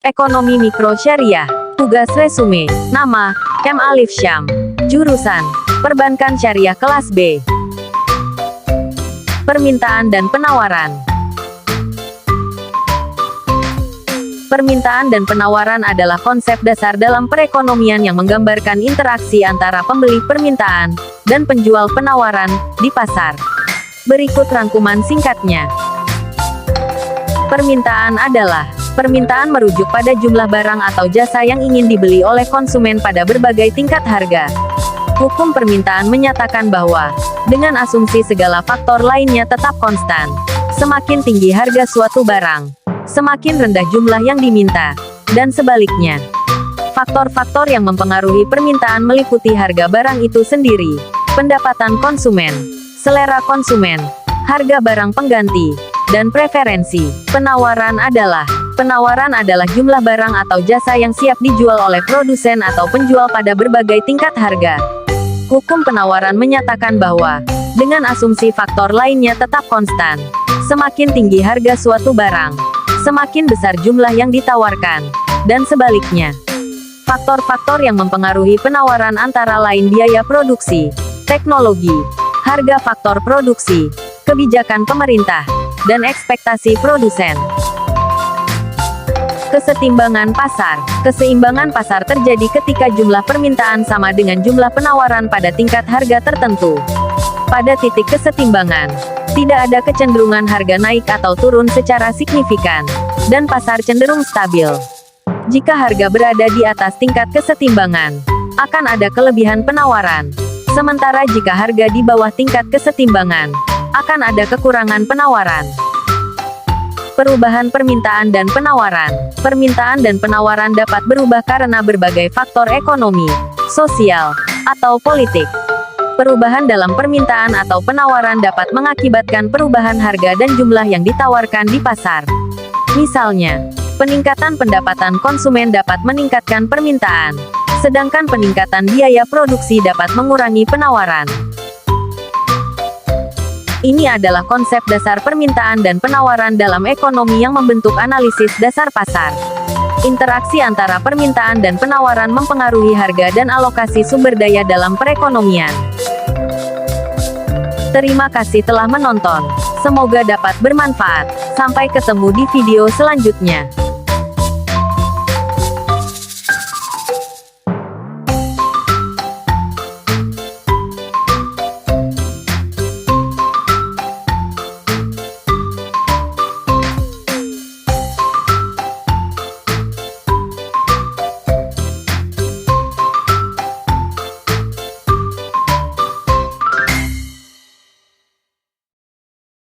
Ekonomi Mikro Syariah. Tugas resume. Nama, M. Alif Syam. Jurusan, Perbankan Syariah kelas B. Permintaan dan penawaran. Permintaan dan penawaran adalah konsep dasar dalam perekonomian yang menggambarkan interaksi antara pembeli permintaan dan penjual penawaran di pasar. Berikut rangkuman singkatnya. Permintaan adalah permintaan merujuk pada jumlah barang atau jasa yang ingin dibeli oleh konsumen pada berbagai tingkat harga. Hukum permintaan menyatakan bahwa, dengan asumsi segala faktor lainnya tetap konstan, semakin tinggi harga suatu barang, semakin rendah jumlah yang diminta, dan sebaliknya. Faktor-faktor yang mempengaruhi permintaan meliputi harga barang itu sendiri, pendapatan konsumen, selera konsumen, harga barang pengganti, dan preferensi. Penawaran adalah jumlah barang atau jasa yang siap dijual oleh produsen atau penjual pada berbagai tingkat harga. Hukum penawaran menyatakan bahwa, dengan asumsi faktor lainnya tetap konstan, semakin tinggi harga suatu barang, semakin besar jumlah yang ditawarkan, dan sebaliknya. Faktor-faktor yang mempengaruhi penawaran antara lain biaya produksi, teknologi, harga faktor produksi, kebijakan pemerintah, dan ekspektasi produsen. Kesetimbangan pasar. Keseimbangan pasar terjadi ketika jumlah permintaan sama dengan jumlah penawaran pada tingkat harga tertentu. Pada titik kesetimbangan, tidak ada kecenderungan harga naik atau turun secara signifikan, dan pasar cenderung stabil. Jika harga berada di atas tingkat kesetimbangan, akan ada kelebihan penawaran. Sementara jika harga di bawah tingkat kesetimbangan, akan ada kekurangan penawaran. Perubahan permintaan dan penawaran. Permintaan dan penawaran dapat berubah karena berbagai faktor ekonomi, sosial, atau politik. Perubahan dalam permintaan atau penawaran dapat mengakibatkan perubahan harga dan jumlah yang ditawarkan di pasar. Misalnya, peningkatan pendapatan konsumen dapat meningkatkan permintaan, sedangkan peningkatan biaya produksi dapat mengurangi penawaran. Ini adalah konsep dasar permintaan dan penawaran dalam ekonomi yang membentuk analisis dasar pasar. Interaksi antara permintaan dan penawaran mempengaruhi harga dan alokasi sumber daya dalam perekonomian. Terima kasih telah menonton. Semoga dapat bermanfaat. Sampai ketemu di video selanjutnya.